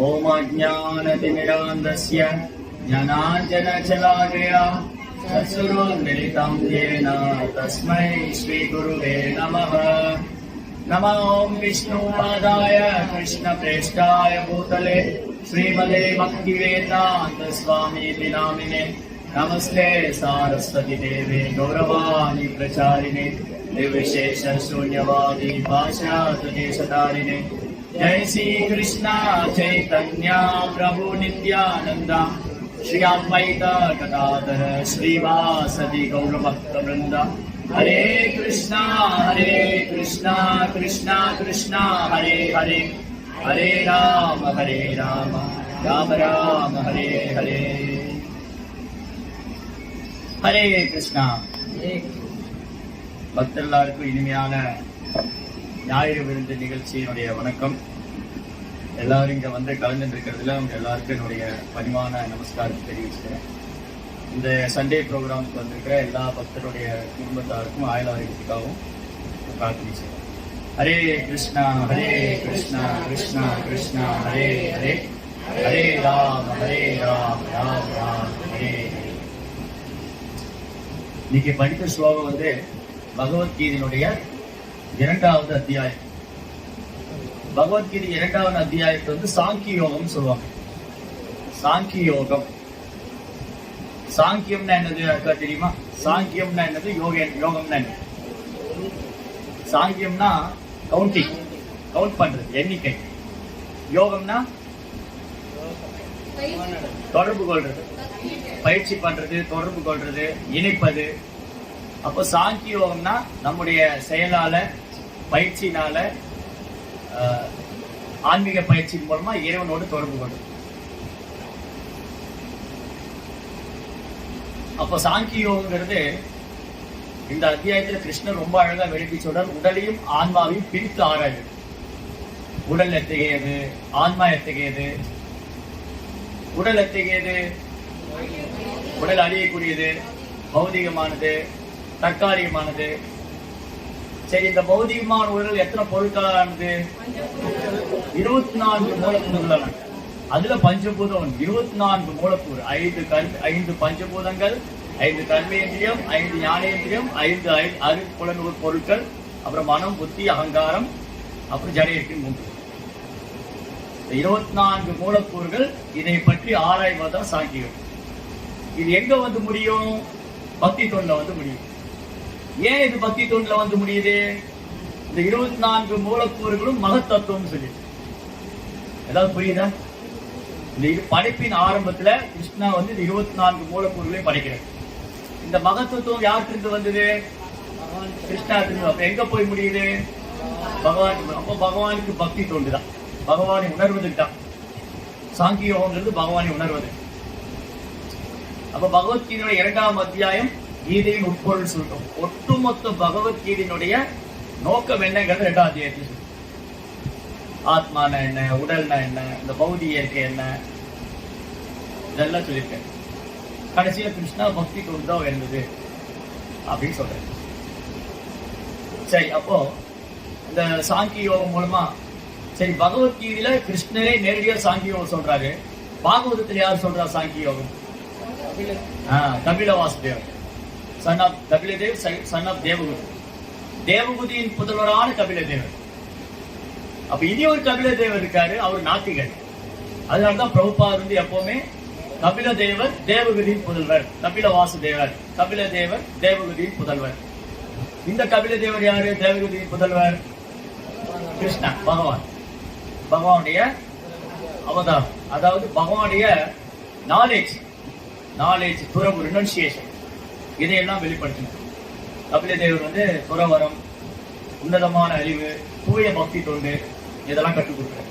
ओम अज्ञानतिमिरान्धस्य ज्ञानाञ्जनशलाकया चक्षुरुन्मीलितं येन तस्मै श्रीगुरुवे नमः। नमो ओं विष्णुपादाय कृष्णप्रेष्ठाय भूतले श्रीमते भक्तिवेदान्त स्वामीति नामिने नमस्ते सारस्वती देवे गौरवाणी प्रचारिणे निर्विशेष शून्यवादी पाश्चात्यदेशधारिणे। जय श्री कृष्ण चैतन्य प्रभु नित्यानंद श्री अद्वैत गदाधर श्रीवासदि गौरभक्तवृंद। हरे कृष्णा कृष्णा कृष्णा हरे हरे, हरे राम राम राम हरे हरे। हरे कृष्णा। பக்தர்களுக்கு இனிமையான ஞாயிறு விருந்து நிகழ்ச்சியினுடைய வணக்கம். எல்லாரும் இங்க வந்து கலந்துட்டு இருக்கிறதுல அவங்க எல்லாருக்கும் என்னுடைய பணிவான நமஸ்காரத்தை தெரிவிச்சுக்கிறேன். இந்த சண்டே ப்ரோக்ராமுக்கு வந்திருக்கிற எல்லா பக்தருடைய குடும்பத்தாருக்கும் ஆயுளாரோக்கியத்துக்காகவும் பிரார்த்தனை செய்கிறேன். ஹரே கிருஷ்ணா கிருஷ்ணா கிருஷ்ணா ஹரே ஹரே, ஹரே ராம் ராம் ராம் ஹரே ஹரே. இன்னைக்கு படித்த ஸ்லோகம் வந்து பகவத்கீதையினுடைய 2வது அத்தியாயம். பகவத்கீதை 2வது அத்தியாயத்தை வந்து சாங்கிய யோகம் சொல்லுவாங்க. சாங்கிய யோகம், சாங்கியம்னா என்னது தெரியுமா? சாங்கியம்னா என்னது, யோகம்னா என்ன? சாங்கியம்னா கவுண்டிங், கவுண்ட் பண்றது, எண்ணிக்கை. யோகம்னா தொடர்பு கொள்றது, பயிற்சி பண்றது, தொடர்பு கொள்றது, இணைப்பது. அப்போ சாங்கிய யோகம்னா நம்முடைய செயலால, பயிற்சினால, ஆன்மீக பயிற்சியின் மூலமா இறைவனோடு தொடர்பு கொள்றது. அப்போ சாங்கிய யோகங்கிறது இந்த அத்தியாயத்துல கிருஷ்ணர் ரொம்ப அழகா விளக்கி சொல்றார். உடலையும் ஆன்மாவையும் பிரித்து ஆராய்வு. உடல் எத்தகையது, ஆன்மா எத்தகையது? உடல் எத்தகையது? உடல் அழியக்கூடியது, பௌதிகமானது, தற்காலிகமானது. சரி, இந்த பௌதிகமான உடல் எத்தனை பொருட்களானது? 24 மூலக்கூறுகள். அதுல பஞ்சபூதம் 24 மூலக்கூறு, 5 பஞ்சபூதங்கள், 5 கர்மேந்திரியம், 5 ஞானேந்திரியம், 5 அருட்புலனுறு பொருட்கள், அப்புறம் மனம், புத்தி, அகங்காரம், அப்புறம் ஜடேற்கு 3. 24 மூலக்கூறுகள். இதை பற்றி ஆராய்வதுதான் சாங்கியம். இது எங்க வந்து முடியும்? பக்தி தொண்டுல வந்து முடியும். ஏன் இது பக்தி தொண்டுல வந்து முடியுது? இந்த 24 மூலக்கூறுகளும் மகத்தத்துவம் சொல்லி ஏதாவது புரியுதா? இந்த படைப்பின் ஆரம்பத்துல கிருஷ்ணா வந்து இந்த 24 மூலக்கூறுகளையும் படைக்கிறார். இந்த மகத்தத்துவம் யார்கிட்ட வந்தது? கிருஷ்ணா. அப்ப எங்க போய் முடியுது? பகவான். அப்ப பகவானுக்கு பக்தி தொண்டுதான், பகவானை உணர்வதுக்கு தான் சாங்கிய யோகங்கிறது, பகவானை உணர்வது. அப்ப பகவத்கீதையுடைய 2வது அத்தியாயம் கீதையின் உட்பொருள் சொல்றோம். ஒட்டுமொத்த பகவத்கீதையினுடைய நோக்கம் என்னங்கிறது 2வது அத்தியாயத்தில் சொல்றோம். ஆத்மானா என்ன, உடல்னா என்ன, இந்த பௌதிக இயற்கை என்ன, இதெல்லாம் சொல்லியிருக்கேன். கடைசியில கிருஷ்ணா பக்தி தொண்டு தான் இருந்தது அப்படின்னு சொல்றேன். சரி, அப்போ இந்த சாங்கிய யோகம் மூலமா, சரி, பகவத்கீதையில கிருஷ்ணரே நேரடியா சாங்கிய யோகம் சொல்றாரு. பாகவதத்துல யார் சொல்றா சாங்கிய யோகம்? கபில வாசுதேவர், son of Kapiladev, son of தேவகுதி. தேவகுதியின் புதல்வரான கபிலதேவர். அப்ப இனி ஒரு கபிலதேவர் இருக்காரு, அவர் நாத்திகர். அதனாலதான் பிரபுபாதர் வந்து எப்பவுமே கபிலதேவர் தேவகுதியின் புதல்வர், கபில வாசுதேவர், கபிலதேவர் தேவகுதியின் புதல்வர். இந்த கபிலதேவர் யாரு? தேவகுதியின் புதல்வர் கிருஷ்ணா, பகவான், பகவானுடைய அவதாரம். அதாவது பகவானுடைய நாலேஜ், துறவு, ரினன்சியேஷன், இதையெல்லாம் வெளிப்படுத்தினார். கபிலதேவர் வந்து துறவரம், உன்னதமான அறிவு, தூய பக்தி தொண்டு, இதெல்லாம் கற்றுக் கொடுக்கிறார்.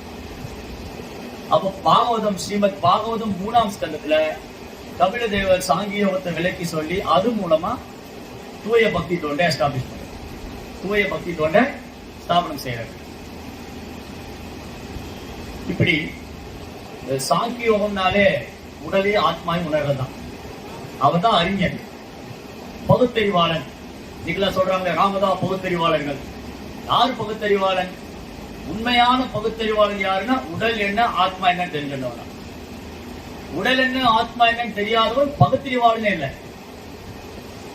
அப்போ பாகவதம், ஸ்ரீமத் பாகவதம் 3ஆம் ஸ்கந்தத்துல கபிலதேவர் சாங்கிய யோகத்தை விளக்கி சொல்லி அது மூலமா தூய பக்தி தொண்டை எஸ்டாப்ளிஷ் பண்ண, தூய பக்தி தொண்டை ஸ்தாபனம் செய்யறாரு. இப்படி சாங்கிய யோகம்னாலே உடலே ஆத்மாவை உணர்றதுதான். அவன் தான் அறிஞர், பகுத்தறிவாளன். நீங்களா சொல்றாங்க ராமதா பகுத்தறிவாளர்கள். யார் பகுத்தறிவாளன்? உண்மையான பகுத்தறிவாளன் யாருன்னா உடல் என்ன ஆத்மா என்னன்னு தெரிஞ்சிருந்தவனா. உடல் என்ன ஆத்மா என்னன்னு தெரியாதவன் பகுத்தறிவாளனே இல்லை,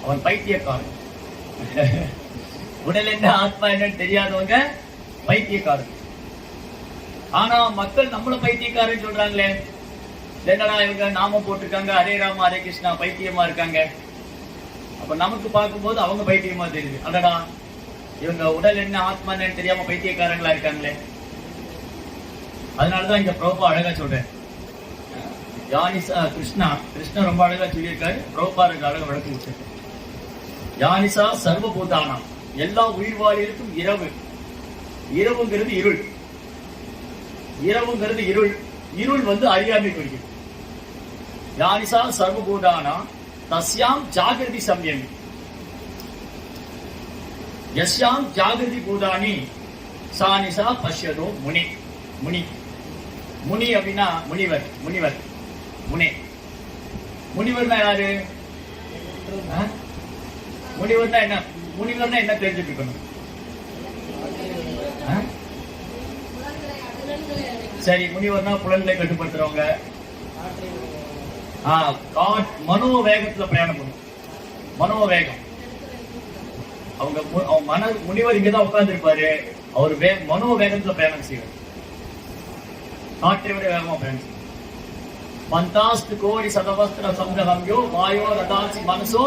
அவன் பைத்தியக்காரன். உடல் என்ன ஆத்மா என்னன்னு தெரியாதவங்க பைத்தியக்காரன். ஆனா மக்கள் நம்மள பைத்தியக்காரன் சொல்றாங்களே. என்னடா இவங்க நாம போட்டிருக்காங்க, ஹரே ராம ஹரே கிருஷ்ணா, பைத்தியமா இருக்காங்க. அப்ப நமக்கு பார்க்கும்போது அவங்க பைத்தியமா தெரியுது. அடடா இவங்க உடல் என்ன ஆத்மா என்னன்னு தெரியாம பைத்தியக்காரங்களா இருக்காங்களே. அதனாலதான் இங்க பிரபுபா அழகா சொல்றேன். யானிசா கிருஷ்ணா ரொம்ப அழகா சொல்லியிருக்காரு. பிரபுபாருக்கு அழகா விளக்கி வச்சிருக்காரு. யானிசா சர்வபூதானா, எல்லா உயிர்வாளிகளுக்கும் இரவு. இரவுங்கிறது இருள். இரவுங்கிறது இருள். இருள் அறியாமை குறிக்கும். யானிசா சர்வபூதானா தஸ்யாம் ஜாகிரதி சம்யமி யஸ்யாம் ஜாகிரதி பூதானி சானிசா பஷ்யதோ முனி. முனி முனி அப்படின்னா முனிவர். முனே முனிவர்னா யாரு? முனிவர்னா என்ன? முனிவர்னா என்ன தெரிஞ்சுட்டு இருக்கணும்? சரி, முனிவர்னா புலன்களை கட்டுப்படுத்துறவங்க. மனோவேகத்துல பிரயாணம் பண்ணும். மனோவேகம். அவங்க முனிவர் இங்கதான் உட்கார்ந்து இருப்பாரு. அவர் மனோவேகத்துல பிரயாணம் செய்வார். காற்றை விட வேகமா பிரயாணம் செய்வார். பந்தாஸ்து கோடி சதவஸ்திர சம்ரகம்யோ வாயோ ரதாசி மனசோ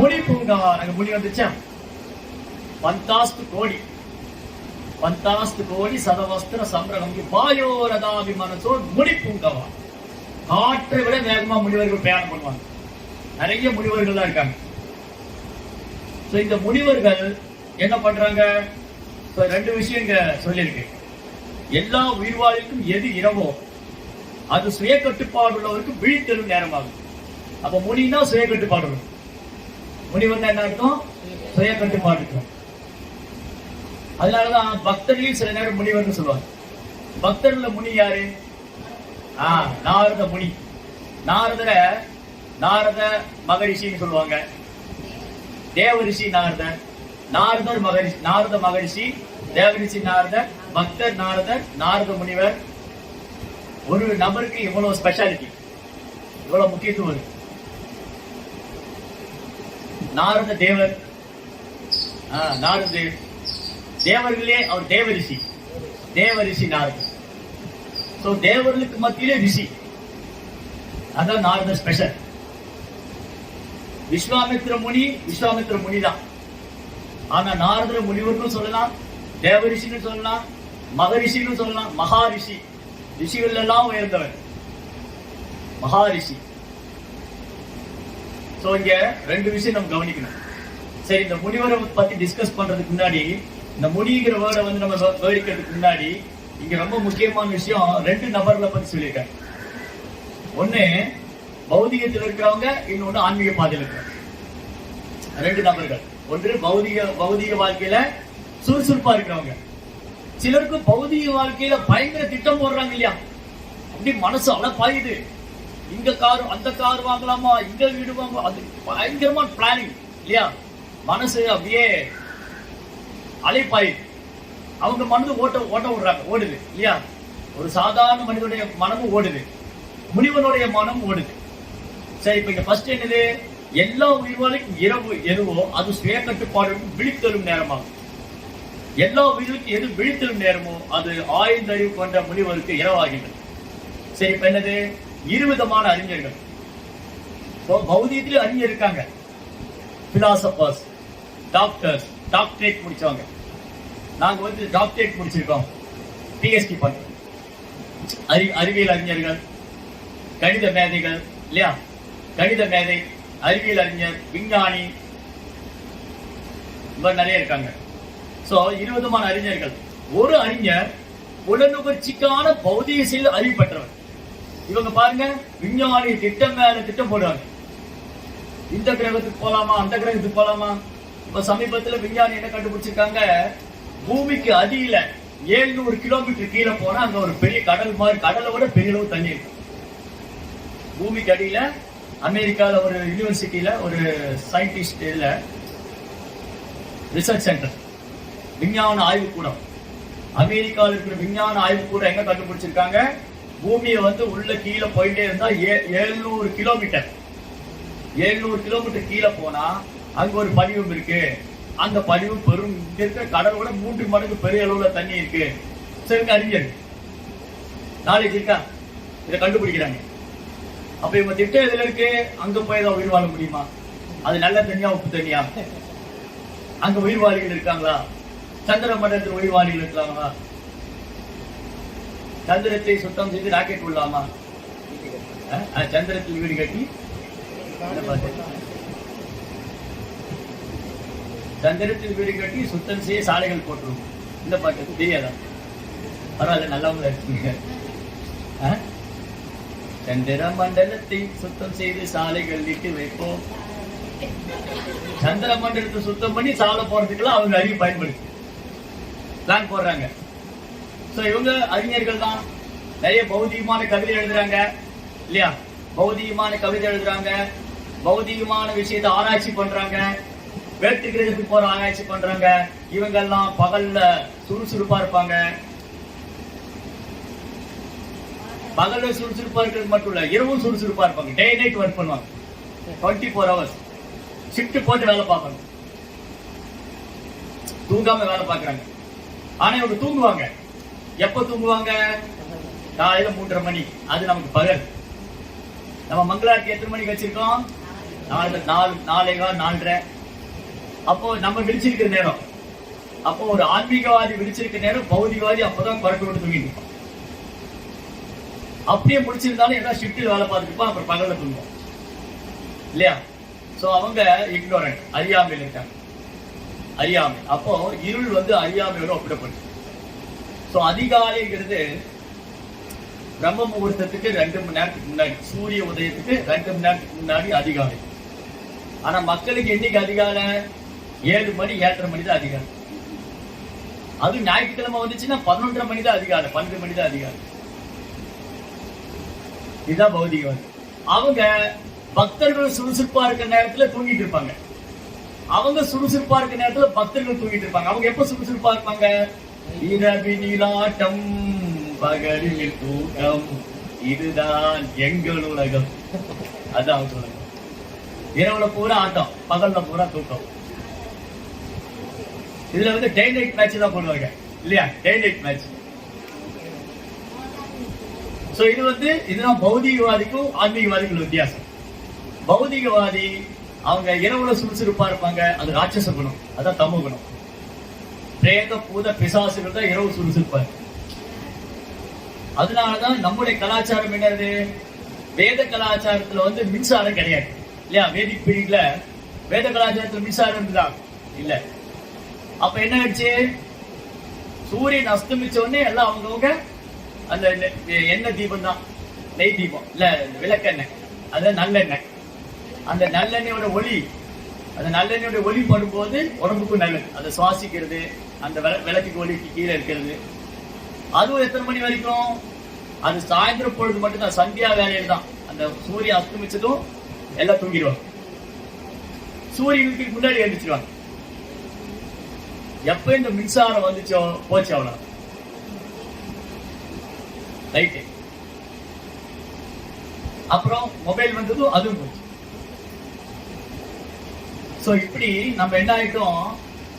முனி பூங்கா. அங்க முனி வந்துச்சா? பந்தாஸ்து கோடி சதவஸ்திர சம்ரகம்யோ வாயோ ரதாபி மனசோ முனி பூங்கவா. காற்றை விட வேகமா முனிவர்கள் பிரயாணம் பண்ணுவாங்க. நிறைய முனிவர்கள் தான் இருக்காங்க. இந்த முனிவர்கள் என்ன பண்றாங்க? ரெண்டு விஷயம் இங்க சொல்லியிருக்கு. எல்லா உயிர்வாழிக்கும் எது இரவோ அது சுய கட்டுப்பாடு உள்ளவருக்கு விழித்தெழும் நேரமாகும். அப்ப முனினா சுய கட்டுப்பாடு. முனிவர் என்ன அர்த்தம்? சுய கட்டுப்பாடு இருக்கும். அதனாலதான் பக்தர்களையும் சில நேரம் முனிவர்னு சொல்லுவாங்க. பக்தர்கள முனி யாரு? நாரத முனி. நாரத மகரிஷின்னு சொல்லுவாங்க. தேவரிஷி நாரதர், நாரதர் மகரிஷி, நாரத மகரிஷி, தேவரிஷி நாரதர், பக்தர் நாரதர், நாரத முனிவர். ஒரு நபருக்கு இவ்வளவு ஸ்பெஷாலிட்டி, இவ்வளவு முக்கியத்துவம். நாரத தேவர், நாரத தேவர்களே அவர் தேவரிஷி நாரதர். தேவர்களுக்கு மத்தியிலே ரிஷி, அதான் நாரத ஸ்பெஷல். விஸ்வாமித்திர முனி தான். ஆனா நாரதர முனிவர்னு சொல்லலாம், தேவரிஷின்னு சொல்லலாம், மகரிஷின்னு சொல்லலாம். மகாரிஷி, ரிஷிகள் எல்லாம் உயர்ந்தவர் மகாரிஷி. இங்க ரெண்டு விஷயம் நம்ம கவனிக்கணும். சரி, இந்த முனிவரை பத்தி டிஸ்கஸ் பண்றதுக்கு முன்னாடி, இந்த முனிங்கிற வேர்டை நம்ம விவரிக்கிறதுக்கு முன்னாடி, இங்க ரொம்ப முக்கியமான விஷயம் ரெண்டு நபர்களை பத்தி சொல்லியிருக்காங்க. ஒண்ணு பௌதிகத்தில் இருக்கிறவங்க, இன்னொன்னு ஆன்மீக பாதையில் இருக்கிறவங்க. ரெண்டு நபர்கள். ஒன்று பௌதிக வாழ்க்கையில சுறுசுறுப்பா இருக்கிறவங்க. சிலருக்கு பௌதிக வாழ்க்கையில பயங்கர திட்டம் போடுறாங்க இல்லையா? அப்படி மனசு அலப்பாயுது. இங்க கார், அந்த கார் வாங்கலாமா, இங்க வீடு வாங்கலாம், அது பயங்கரமான பிளானிங் இல்லையா? மனசு அப்படியே அலைப்பாயுது. அவங்க மனது ஓட்ட விடுறாங்க, ஓடுது இல்லையா? ஒரு சாதாரண மனிதனுடைய மனமும் ஓடுது, முனிவனுடைய மனம் ஓடுது. சரி, இப்ப இங்க ஃபர்ஸ்ட் என்னது? எல்லா உயிர்களுக்கும் இரவு எதுவோ அது சுய கட்டுப்பாடு விழித்தெழும் நேரமாகும். எல்லா உயிர்களுக்கும் எது விழித்தெழும் நேரமோ அது ஆய்ந்தறிவு கொண்ட முனிவருக்கு இரவாகின்றது. சரி, இப்ப என்னது? 20 விதமான அறிஞர்கள். பௌதிகத்திலே அறிஞர் இருக்காங்க. பிலாசபர்ஸ், டாக்டர்ஸ், டாக்டரேட் முடிச்சவங்க. நாங்க டாக்டரேட் முடிச்சிருக்கோம், பிஎஸ்டி பண்றோம். அறிவியல் அறிஞர்கள், கணித மேதைகள் இல்லையா? கணித மேதை, அறிவியல் அறிஞர், விஞ்ஞானி, நிறைய இருக்காங்க. 20 விதமான அறிஞர்கள். ஒரு அறிஞர் உடனுகர்ச்சிக்கான பௌதிக செயல் அறிவு பெற்றவர். இவங்க பாருங்க, விஞ்ஞானி திட்டம் மேல திட்டம் போடுவாங்க. இந்த கிரகத்துக்கு போலாமா, அந்த கிரகத்துக்கு போலாமா. இப்ப சமீபத்துல விஞ்ஞானி என்ன கண்டுபிடிச்சிருக்காங்க? பூமிக்கு அடியில 700 கிலோமீட்டர் கீழே போனா அங்க ஒரு பெரிய கடல் மாதிரி, கடலை விட பெரிய அளவு தண்ணி இருக்கு. பூமிக்கு அடியில அமெரிக்கால ஒரு யூனிவர்சிட்டியில ஒரு சயின்டிஸ்ட் ரிசர்ச் சென்டர், விஞ்ஞான ஆய்வு கூடம், அமெரிக்காவில் இருக்கிற விஞ்ஞான ஆய்வு கூட எங்க கண்டுபிடிச்சிருக்காங்க, பூமியை வந்து உள்ள கீழே போயிட்டே இருந்தா 700 கிலோமீட்டர் கீழே போனா அங்க ஒரு படிவம் இருக்கு. அந்த படிவம் பெரும் இருக்கிற கடலோட 3 மடங்கு பெரிய அளவுல தண்ணி இருக்கு. சரி, அறிஞர் நாலேஜ் இருக்கா, இதை கண்டுபிடிக்கிறாங்க. அப்ப இவங்க திட்டம் எதுல இருக்கு, அங்க போய் தான் உயிர் வாழ முடியுமா? அது நல்ல தண்ணியா உப்பு தண்ணியா? அங்க உயிர்வாளிகள் இருக்காங்களா? சந்திர மண்டலத்தில் உயிர்வாளிகள் இருக்காங்களா? சந்திரத்தை சுத்தம் செய்து ராக்கெட் விடலாமா? சந்திரத்தில் வீடு கட்டி சந்திரத்தில் வீடு கட்டி சுத்தம் செய்ய சாலைகள் போட்டுருவோம். இந்த பாட்டு தெரியாதா? பரவாயில்ல, நல்லவங்க இருக்கீங்க. சந்திர மண்டலத்தை சுத்தம் செய்து சாலைகள் இட்டு வைப்போம். சந்திர மண்டலத்தை சுத்தம் பண்ணி சாலை போறதுக்குலாம் அவங்க அறிவு பயன்படுத்தி பிளான் போடுறாங்க. இவங்க அறிஞர்கள் தான். நிறைய பௌதிகமான கவிதை எழுதுறாங்க இல்லையா? பௌதிகமான கவிதை எழுதுறாங்க, பௌதிகமான விஷயத்தை ஆராய்ச்சி பண்றாங்க, வேட்டு கிரகத்துக்கு போற ஆராய்ச்சி பண்றாங்க. இவங்க எல்லாம் பகல்ல சுறுசுறுப்பா இருப்பாங்க. பகல்ல சுறுசுறுப்பா இருக்கிறது மட்டும் இல்ல, இரவும் சுறுசுறுப்பா இருப்பாங்க. டே நைட் ஒர்க் பண்ணுவாங்க. 24 hours ஷிஃப்ட் போட்டு வேலை பார்ப்பாங்க. தூங்காம வேலை பார்க்கறாங்க. ஆனா இவங்க தூங்குவாங்க. எப்ப தூங்குவாங்க? காலையில 3:30 மணி. அது நமக்கு பகல். நம்ம மங்களாருக்கு எத்தனை மணிக்கு வச்சிருக்கோம்? 4:30. அப்போ நம்ம விழிச்சிருக்கிற நேரம். அப்போ ஒரு ஆன்மீகவாதி விழிச்சிருக்கிற நேரம், பௌதிகவாதி அப்பதான் குறைக்க விட்டு தூங்கிட்டு இருப்பான். அப்படியே முடிச்சிருந்தாலும் ஏதாவது ஷிஃப்டில் வேலை பார்த்துருப்பான், அப்புறம் பகல்ல தூங்குவோம் இல்லையா? சோ அவங்க இக்னோரண்ட், அறியாமையில் இருக்காங்க. அறியாமை. அப்போ இருள் வந்து அறியாமையோட ஒப்பிடப்படும். சோ அதிகாலைங்கிறது பிரம்ம முகூர்த்தத்துக்கு 2 மணி நேரத்துக்கு முன்னாடி, சூரிய உதயத்துக்கு 2 மணி நேரத்துக்கு முன்னாடி அதிகாலை. ஆனா மக்களுக்கு என்னைக்கு அதிகாலை? 7 மணி 7:30 மணி தான் அதிகாலை. அது ஞாயிற்றுக்கிழமை வந்துச்சுன்னா 11:30 மணி தான் அதிகாலை, 12 மணி தான் அதிகாலை. இதுதான் பௌதிகவாதி. அவங்க பக்தர்கள் சுறுசுறுப்பா இருக்கிற நேரத்துல தூங்கிட்டு இருப்பாங்க. அவங்க சுறுசுறுப்பா இருக்கிற நேரத்துல பக்தர்கள் தூங்கிட்டு இருப்பாங்க. அவங்க எப்ப சுறுசுறுப்பா இருப்பாங்க? இரவினிலாட்டம் பகலில் தூக்கம், இதுதான் எங்கள் உலகம். அதான் அவங்க உலகம். இரவுல பூரா ஆட்டம், பகல்ல பூரா தூக்கம். இதுல வந்து டே நைட் மேட்ச் தான் போடுவாங்க இல்லையா? Day night match. சோ இது வந்து இதுதான் பௌதிகவாதிக்கும் ஆன்மீகவாதிக்கும் வித்தியாசம். பௌதிகவாதி அவங்க இரவுல சுறுசுறுப்பா இருப்பாங்க. அது ராட்சச குணம், அதான் தமோ குணம். பிரேத பூத பிசாசுகள் தான் இரவு சுறுசுறுப்பாரு. அதனாலதான் நம்முடைய கலாச்சாரம் என்னது? வேத கலாச்சாரத்துல வந்து மின்சாரம் கிடையாது இல்லையா? வேதிக் பீரியட்ல வேத கலாச்சாரத்துல மின்சாரம் இருந்துதான் இல்ல. அப்ப என்ன ஆயிடுச்சு? சூரியன் அஸ்தமிச்ச உடனே எல்லாம் அவங்கவுங்க அந்த எண்ணெய் தீபம் தான், நெய் தீபம் இல்ல, விளக்கெண்ணெய், அது நல்லெண்ணெய். அந்த நல்லெண்ணெயோட ஒளி, அந்த நல்லெண்ணெயோட ஒளி படும்போது உடம்புக்கும் நல்லது. அதை சுவாசிக்கிறது, அந்த விளக்குக்கு ஒளிக்கு கீழே இருக்கிறது. அதுவும் எத்தனை மணி வரைக்கும்? அது சாயந்தரம் பொழுது மட்டும்தான், சந்தியா வேலையில தான். அந்த சூரியன் அஸ்தமிச்சதும் எல்லாம் தூங்கிடுவாங்க. சூரியனுக்கு முன்னாடி எழுந்திருவாங்க. எப்ப இந்த மின்சாரம் வந்துச்சோ போச்சு, அவ்வளவு ரைட்டு. அப்புறம் மொபைல் வந்ததும் அதுவும் போச்சு. சோ இப்படி நம்ம என்ன ஆயிட்டோம்?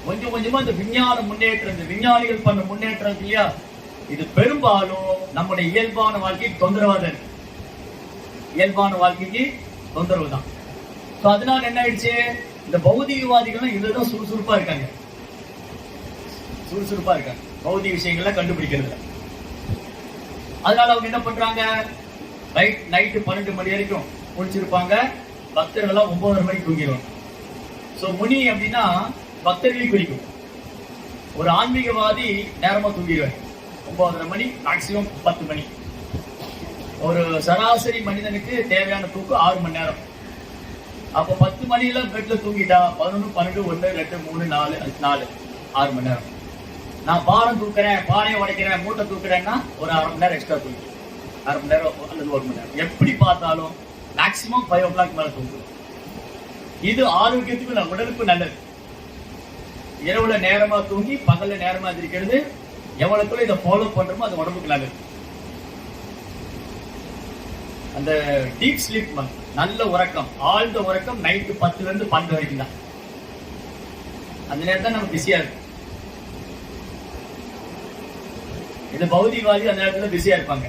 கொஞ்சம் கொஞ்சமா இந்த விஞ்ஞான முன்னேற்றம், இந்த விஞ்ஞானிகள் பண்ண முன்னேற்றம் இல்லையா, இது பெரும்பாலும் நம்முடைய இயல்பான வாழ்க்கைக்கு தொந்தரவா தான் இருக்கு. இயல்பான வாழ்க்கைக்கு தொந்தரவு தான். சோ அதனால என்ன ஆயிடுச்சு? இந்த பௌதிகவாதிகள் இதுதான் சுறுசுறுப்பா இருக்காங்க. சுறுசுறுப்பா இருக்காங்க பௌதிக விஷயங்களை கண்டுபிடிக்கிறது. அதனால அவங்க என்ன பண்றாங்க? நைட்டு 12 மணி வரைக்கும் முடிச்சிருப்பாங்க. பக்தர்கள் 9:30 மணிக்கு தூங்கிடுவாங்க. சோ முனி அப்படின்னா பக்தர்களையும் குறிக்கும். ஒரு ஆன்மீகவாதி நேரமா தூங்கிடுவார். 9:30 மணி, மேக்சிமம் 10 மணி. ஒரு சராசரி மனிதனுக்கு தேவையான தூக்கம் 6 மணி நேரம். அப்ப 10 மணில பெட்ல தூங்கிட்டா 11, 12, 1, 2, 3, 4, 6 மணி நேரம். நான் பாரம் தூக்குறேன், பாறையை உடைக்கிறேன், மூட்டை தூக்குறேன்னா ஒரு 1/2 மணி நேரம் எக்ஸ்ட்ரா தூக்கி, 1/2 மணி நேரம் அல்லது 1 மணி நேரம். எப்படி பார்த்தாலும் மேக்சிமம் 5 o'clock மேல தூங்குறோம். இது ஆரோக்கியத்துக்கு உடலுக்கு நல்லது. இரவுல நேரமா தூங்கி பகல்ல நேரமா இருக்கிறது எவ்வளவுக்குள்ள இதை ஃபாலோ பண்றோமோ அது உடம்புக்கு நல்லது. அந்த டீப் ஸ்லீப், நல்ல உறக்கம், ஆழ்ந்த உறக்கம் நைட்டு 10ல இருந்து 12 வரைக்கும் தான். அந்த நேரம் தான் நம்ம பிஸியா இருக்கும். இந்த பௌதிகவாதி அந்த நேரத்துல பிஸியா இருப்பாங்க.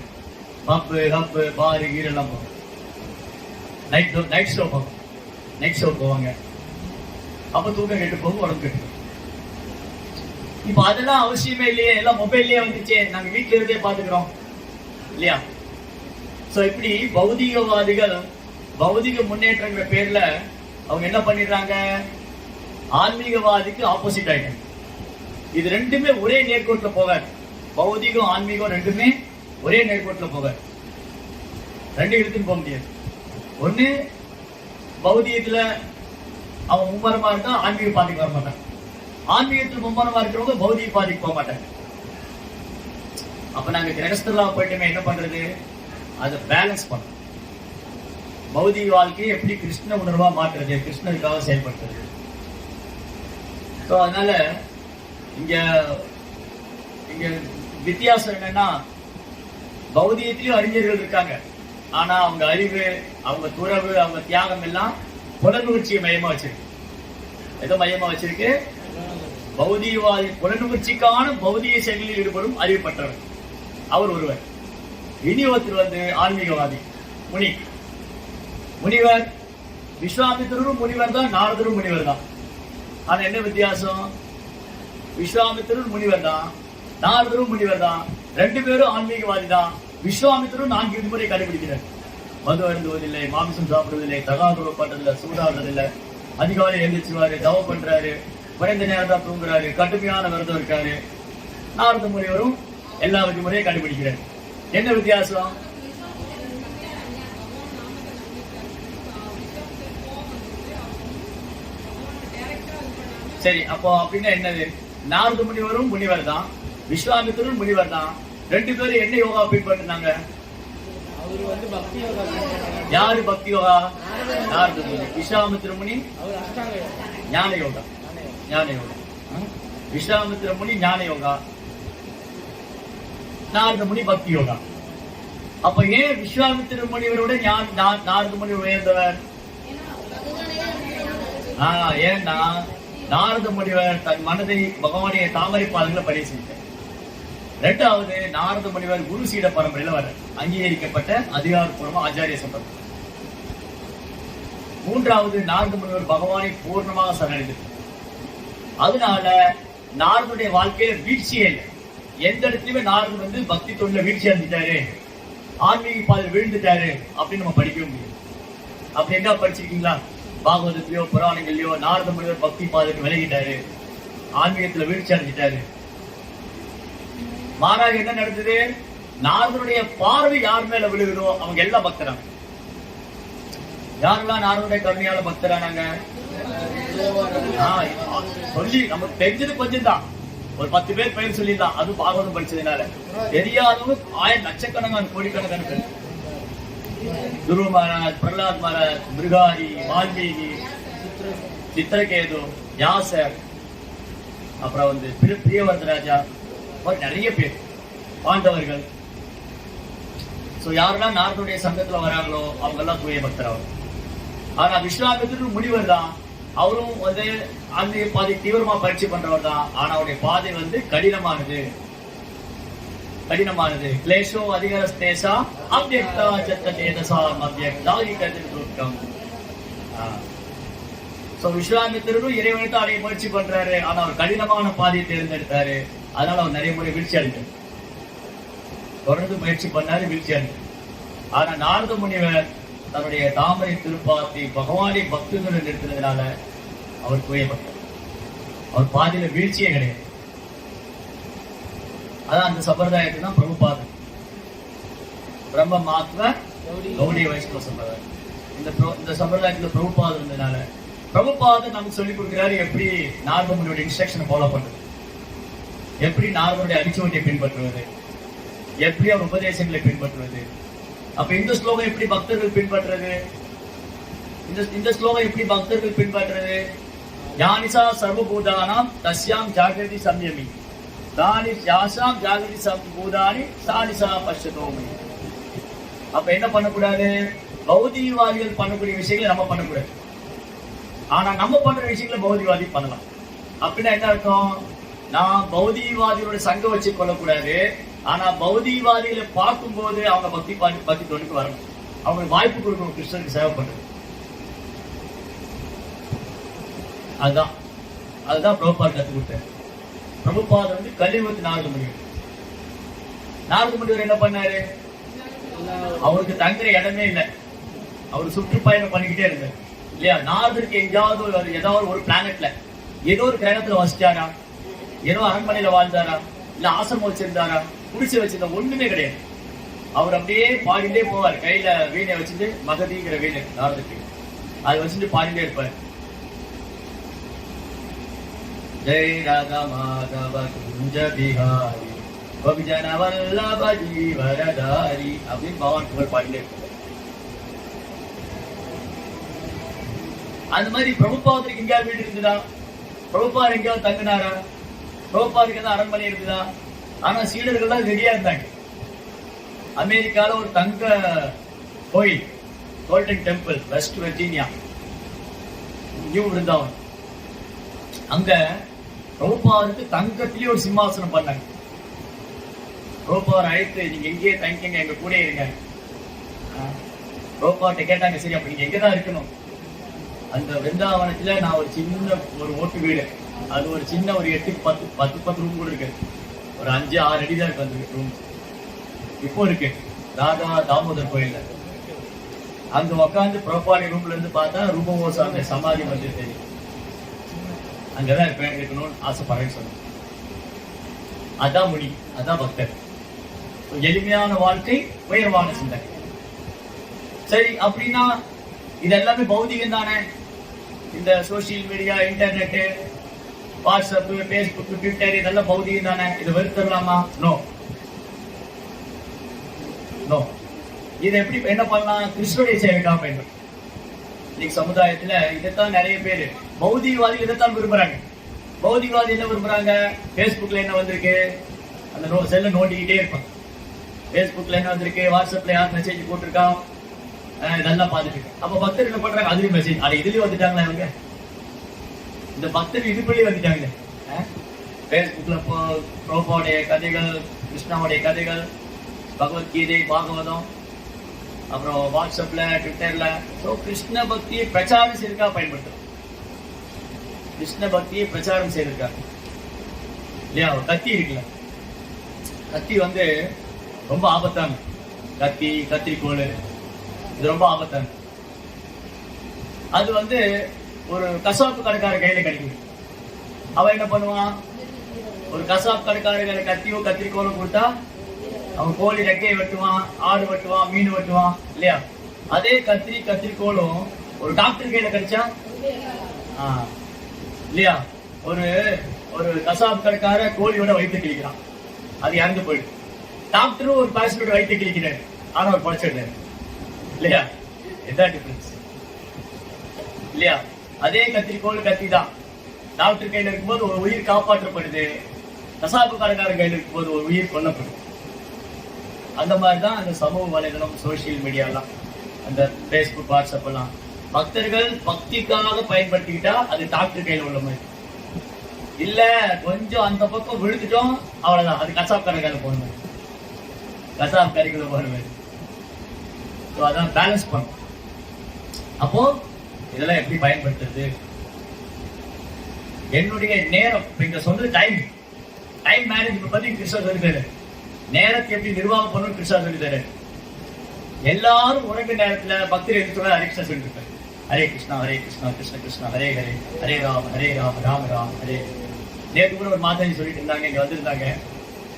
பப்பு ஹப்பு பாரு கீரெல்லாம் போவாங்க. நைட் ஷோ போவாங்க. நைட் ஷோ போவாங்க. அப்ப தூக்கம் கெட்டு போகும், உடம்பு கெட்டு போகும். இப்ப அதெல்லாம் அவசியமே இல்லையே, எல்லாம் மொபைல்லயே வந்துச்சே, நாங்க வீட்டுல இருந்தே பாத்துக்கிறோம் இல்லையா? சோ இப்படி பௌதிகவாதிகள் பௌதிக முன்னேற்றங்கிற பேர்ல அவங்க என்ன பண்ணிடுறாங்க, ஆன்மீகவாதிக்கு ஆப்போசிட் ஆயிட்டாங்க. இது ரெண்டுமே ஒரே நேர்கோட்டுல போகாது. பௌதிகம் ஆன்மீகம் ரெண்டுமே ஒரே நேர்கோட்டுல போகாது. ரெண்டு இடத்துக்கு போக முடியாது. ஒண்ணு பௌதிகத்துல அவன் மும்மரமா இருக்கா, ஆன்மீக பாதிக்கு வர மாட்டான். ஆன்மீகத்தில் மும்மரமா இருக்கிறவங்க பௌதிக பாதிக்கு போக மாட்டாங்க. அப்ப நாங்க கிரகஸ்தலா போயிட்டுமே என்ன பண்றது, அதை பேலன்ஸ் பண்ணணும். பௌதிக வாழ்க்கையை எப்படி கிருஷ்ண உணர்வா மாற்றுறது, கிருஷ்ணனுக்காக செயல்படுத்துறது. அதனால இங்க இங்க வித்தியாசம் என்னன்னா, பௌதிகத்திலயும் அறிஞர்கள் இருக்காங்க. ஆனா அவங்க அறிவு, அவங்க துறவு, அவங்க தியாகம் எல்லாம் புலனுணர்ச்சியை மையமா வச்சிருக்கு. எதோ மையமா வச்சிருக்கு, பௌதிகவாதி புலனுணர்ச்சிக்கான பௌதிக செயல்களில் ஈடுபடும் அறிவுப்பட்டவர் அவர் ஒருவர். இனி ஒருத்தர் ஆன்மீகவாதி முனிவர். விஸ்வாமித்திரரும் முனிவர் தான், நாரதரும் முனிவர் தான். ஆனா என்ன வித்தியாசம், விஸ்வாமித்திரரும் முனிவர் தான், நாரதரும் முனிவர் தான். ரெண்டு பேரும் ஆன்மீகவாதி தான். விஸ்வாமித்திரரும் 4 விதிமுறை கடைபிடிக்கிறார். மது அருந்துவதில்லை, மாமிசம் சாப்பிடுவதில்லை, தகாதுறவு பண்றதில்லை, சூதாடுறதில்லை, அதிகாலை எழுந்திருச்சுவாரு, தவம் பண்றாரு, குறைந்த நேரம் தான் தூங்குறாரு, கடுமையான விரதம் இருக்காரு. நாரத முனிவரும் எல்லா விதிமுறையும் கடைபிடிக்கிறார். என்ன வித்தியாசம், சரி அப்போ அப்படின்னா என்னது, நாரத முனிவரும் முனிவர் தான், விஸ்வாமித்திரரும் முனிவர் தான். ரெண்டு பேரும் என்ன யோகா பின்பற்றினாங்க, யாரு பக்தி யோகா, நாரத முனி. விஸ்வாமித்திர முனி ஞான யோகா. விஸ்வாமித்திர முனி ஞான யோகா, நாரத முனி பக்தி யோகா. அப்ப ஏன் விஸ்வாமித்திர முனிவரோட நாரத முனி உயர்ந்தவர், ஏன்னா நாரத முனிவர் தன் மனதை பகவானுடைய தாமரை பாதங்களை பதிவு செய்தார். இரண்டாவது, நாரத முனிவர் குரு சீட பரம்பரையில வர அங்கீகரிக்கப்பட்ட அதிகாரப்பூர்வ ஆச்சாரிய சம்பந்தம். மூன்றாவது, நாரத முனிவர் பகவானை பூர்ணமாக சரணடைந்தார். அதனால நாரதுடைய வாழ்க்கையில வீழ்ச்சியே இல்லை. எந்த இடத்துலயுமே நாரதர் பக்தி தொழில வீழ்ச்சி அடைஞ்சிட்டாரு, ஆன்மீக பாதையில் விழுந்துட்டாரு அப்படின்னு நம்ம படிக்க முடியும். அப்படி என்ன படிச்சிருக்கீங்களா, பாகவதத்திலயோ புராணங்கள்லயோ நாரத முனிவர் பக்தி பாதைக்கு விலகிட்டாரு, ஆன்மீகத்துல வீழ்ச்சி அடைஞ்சிட்டாரு? மாறாக என்ன நடந்தது, நாரதனுடைய பார்வை யார் மேல விழுகுதோ அவங்க எல்லாம் பக்தராங்க. யாரெல்லாம் நாரதனுடைய கருணையால பக்தரானாங்க, சொல்லி நமக்கு தெரிஞ்சது கொஞ்சம் தான், ஒரு 10 பேர் பெயர் சொல்லிடலாம். அது பாகவதம் படிச்சதுனால. தெரியாதவங்க 1000 லட்சக்கணக்கான கோடிக்கணக்கான பேர். துருவ மகாராஜ், பிரகலாத் மகாராஜ், மிருகாரி, வால்மீகி, சித்திரகேது, வியாசர், அப்புறம் பிரியவர்தராஜா, நிறைய பேர், பாண்டவர்கள். யாரெல்லாம் நாரதுடைய சங்கத்துல வராங்களோ அவங்க எல்லாம் தூய பக்தராகும். ஆனா விஸ்வாமித்திரர் முனிவர் தான், அவரும் ஆன்மீக பாதை தீவிரமா பயிற்சி பண்றவர் தான். ஆனா அவருடைய பாதை கடினமானது. கிளேஷோ அதிகரஸ்தேசா அவ்யக்தா சத்தேதசா அவ்யக்தாகி கதிர்தூக்கம். விஸ்வாமித்திரரும் இறைவனை தான் அடைய முயற்சி பண்றாரு. ஆனா அவர் கடினமான பாதையை தேர்ந்தெடுத்தாரு. அதனால அவர் நிறைய முறை வீழ்ச்சி அடைந்தார். தொடர்ந்து முயற்சி பண்ணாரு, வீழ்ச்சி அடைந்தார். ஆனா நாரத முனிவர் தன்னுடைய தாமரை திருப்பாத்தி பகவானை பக்தர்கள் நிறுத்தினதுனால அவர் தூயப்பட்டார். அவர் பாதையில வீழ்ச்சியே கிடையாது. அதான் அந்த சம்பிரதாயத்துக்கு தான் பிரபுபாதம், பிரம்ம மாத்வ கௌடிய வைஷ்ணவ சம்பிரதாயம். இந்த சம்பிரதாயத்துல பிரபுபாதம் இருந்ததுனால பிரபுபாதம் நமக்கு சொல்லிக் கொடுக்கிறாரு எப்படி நாரத முனியோட இன்ஸ்ட்ரக்ஷனை ஃபாலோ பண்றது, எப்படி நாரதனுடைய அடிச்சுவட்டியை பின்பற்றுவது, எப்படி அவர் உபதேசங்களை பின்பற்றுவது. அப்ப இந்த ஸ்லோகம் எப்படி பக்தர்கள் பின்பற்றுறது, இந்த ஸ்லோகம் எப்படி பக்தர்கள் பின்பற்றுறது, ஞானிசா சர்வபூதானாம் தஸ்யாம் ஜாகிரதி சம்யமி. தானி யாசாம் ஜாகிரி சம்பூதானி தானிசா பஷ்யதோமி. அப்ப என்ன பண்ணக்கூடாது? பௌதிகவாதிகள் பண்ணக்கூடிய விஷயங்களை நம்ம பண்ணக்கூடாது. ஆனா நம்ம பண்ற விஷயங்களை பௌதிகவாதி பண்ணலாம். அப்படின்னா என்ன அர்த்தம்? நான் பௌதிகவாதியோட சங்கம் வச்சு கொள்ளக்கூடாது. ஆனா பௌதிகவாதிகளை பார்க்கும் போது அவங்க பக்தி தொண்டுக்கு வரணும். அவங்களுக்கு வாய்ப்பு கொடுக்கணும் கிருஷ்ணனுக்கு சேவை பண்றது. அதுதான் பிரபுபாத் கற்றுக் கொடுத்தார். பிரபுபாத் வந்து கலியுகத்து நாரத முனிவர் என்ன பண்ணாரு? அவருக்கு தங்குற இடமே இல்லை. அவர் சுற்றுப்பயணம் பண்ணிக்கிட்டே இருந்தார் இல்லையா? நாரதருக்கு எங்கேயாவது ஏதாவது ஒரு பிளானட்ல ஏதோ ஒரு கிரகத்துல வசிச்சாரா? ஏதோ அரண்மனையில வாழ்ந்தாரா? இல்ல ஆசிரமம் வச்சிருந்தாரா? குடிசை வச்சிருந்தா? ஒண்ணுமே கிடையாது. அவர் அப்படியே பாடிட்டே போவார். கையில வீணை வச்சுட்டு, மகதிங்கிற வீணை நாரதருக்கு, அதை வச்சுட்டு பாடிட்டே இருப்பார். ஜெய் ராதா மாதவ குஞ்ச பிஹாரி பவிஜன வல்லப ஜீவரதாரி அப்படின்னு பகவான் புகழ் பாடிட்டே இருப்பார். அந்த மாதிரி பிரபுபாதத்துக்கு எங்கேயாவது வீடு இருந்ததா? பிரபுபாத் எங்கேயாவது தங்கினாரா? பிரபுபாதுக்கு ஏதாவது அரண்மனை இருந்ததா? ஆனா சீடர்கள் தான் ரெடியா இருந்தாங்க. அமெரிக்கால ஒரு தங்க கோயில், golden temple, west Virginia, new Vrindavan, அங்க பிரபுபாதுக்கு தங்கத்திலேயே ஒரு சிம்மாசனம் பண்ணாங்க. பிரபுபாத் அழைத்து, நீங்க எங்கேயே தங்கிங்க, எங்க கூட இருங்க. பிரபுபாட்ட கேட்டாங்க, சரி அப்ப நீங்க எங்கதான் இருக்கணும்? அந்த விருந்தாவனத்துல நான் ஒரு சின்ன ஒரு ஓட்டு வீடு, அது ஒரு சின்ன ஒரு 8-10 ரூம் கூட இருக்கு. ஒரு 5-6 அடி தான் இருக்கு அந்த ரூம். இப்போ இருக்கு ராதா தாமோதர் கோயில்ல. அங்க உட்காந்து பிரபாடி ரூம்ல இருந்து பார்த்தா ரூபமோசாமி சமாதி வந்து தெரியும். அங்கதான் இருக்கணும்னு ஆசைப்படுறேன்னு சொன்னேன். அதான் முனி, அதான் பக்தர். எளிமையான வாழ்க்கை, உயர்வான சிந்தனை. சரி, அப்படின்னா இது எல்லாமே பௌதிகம் தானே? இந்த social media, internet, WhatsApp, Facebook, Twitter இதெல்லாம் பௌதிகம் தானே? இதை வெறுத்துடலாமா? நோ. இதை எப்படி என்ன பண்ணலாம்? கிருஷ்ணனுடைய சேவைக்காக பயன்படுத்தும். இன்னைக்கு சமுதாயத்துல இதைத்தான் நிறைய பேர் பௌதிகவாதிகள் இதைத்தான் விரும்புறாங்க. பௌதிகவாதி என்ன விரும்புறாங்க? பேஸ்புக்ல என்ன வந்திருக்கு, அந்த செல்ல நோண்டிக்கிட்டே இருப்பாங்க. பேஸ்புக்ல என்ன வந்திருக்கு, வாட்ஸ்அப்ல யார் மெசேஜ் போட்டிருக்கான், இதெல்லாம் பார்த்துட்டு இருக்கு. அப்ப பக்தர் என்ன பண்றாங்க? அதுலயும் மெசேஜ், அது இதுலயும் வந்துட்டாங்களா இவங்க? இந்த பக்தர் இதுக்குள்ளேயே வந்துட்டாங்க. பேஸ்புக்ல பிரபுபாவுடைய கதைகள், கிருஷ்ணாவுடைய கதைகள், பகவத்கீதை, பாகவதம், அப்புறம் வாட்ஸ்அப்ல, ட்விட்டர்ல. கிருஷ்ண பக்தியை பிரச்சாரம் செய்யறதுக்காக பயன்படுத்தும். கிருஷ்ண பக்தியை பிரச்சாரம் செய்யறதுக்கா இல்லையா? கத்தி இருக்குல்ல, கத்தி வந்து ரொம்ப ஆபத்தான கத்தி, கத்திரிக்கோள், இது ரொம்ப ஆபத்தான. அது வந்து ஒரு கசாப்பு கடைக்கார கையில கிடைக்கும். அவன் என்ன பண்ணுவான்? ஒரு கசாப்பு கடைக்கார கத்தியோ கத்திரிக்கோளோ கொடுத்தா அவன் கோழி ரெக்கையை வெட்டுவான், ஆடு வெட்டுவான், மீன் வெட்டுவான் இல்லையா? அதே கத்திரிக்கோளும் ஒரு டாக்டர் கையில கிடைச்சா இல்லையா? ஒரு கசாப்பு கடைக்கார கோழியோட வயிற்று கிழிக்கிறான், அது இறந்து போயிடு. டாக்டரும் ஒரு பேஷண்டோட வயிற்று கிழிக்கிறாரு, ஆனா அவர் படைச்சிடுறாரு இல்லையா? இதுதான் டிஃபரன்ஸ் இல்லையா? அதே கத்திரிக்கோள் கத்தி தான் டாக்டர் கையில இருக்கும்போது ஒரு உயிர் காப்பாற்றப்படுது, கசாப்பு கடைக்காரர் கையில இருக்கும்போது ஒரு உயிர் கொல்லப்படுது. அந்த மாதிரிதான் அந்த சமூக வலைதளம், சோசியல் மீடியாலாம், அந்த பேஸ்புக், வாட்ஸ்அப் எல்லாம் பக்தர்கள் பக்திக்காக பயன்படுத்திக்கிட்டா அது டாக்டர் கையில உள்ள மாதிரி. இல்ல கொஞ்சம் அந்த பக்கம் விழுத்துட்டோம், அவ்வளவுதான், அது கசாப் கடைக்கார போன மாதிரி, கசாப் கறிக்குள்ள போன மாதிரி. அதான் பேலன்ஸ் பண்ணும். அப்போ இதெல்லாம் எப்படி பயன்படுத்துறது? என்னுடைய நேரம், இங்க சொன்னது டைம் மேனேஜ்மெண்ட் பத்தி கிருஷ்ணர் சொல்லித்தாரு. நேரத்தை எப்படி நிர்வாகம் பண்ணணும் கிருஷ்ணர் சொல்லித்தாரு. எல்லாரும் உறங்க நேரத்துல பக்தர் எடுத்து ஹரே கிருஷ்ணா சொல்லிட்டு இருக்காரு. ஹரே கிருஷ்ணா ஹரே கிருஷ்ணா கிருஷ்ண கிருஷ்ணா ஹரே ஹரே, ஹரே ராம் ராம ராம் ஹரே. நேற்று கூட ஒரு மாதாஜி சொல்லிட்டு இருந்தாங்க, இங்க வந்திருந்தாங்க.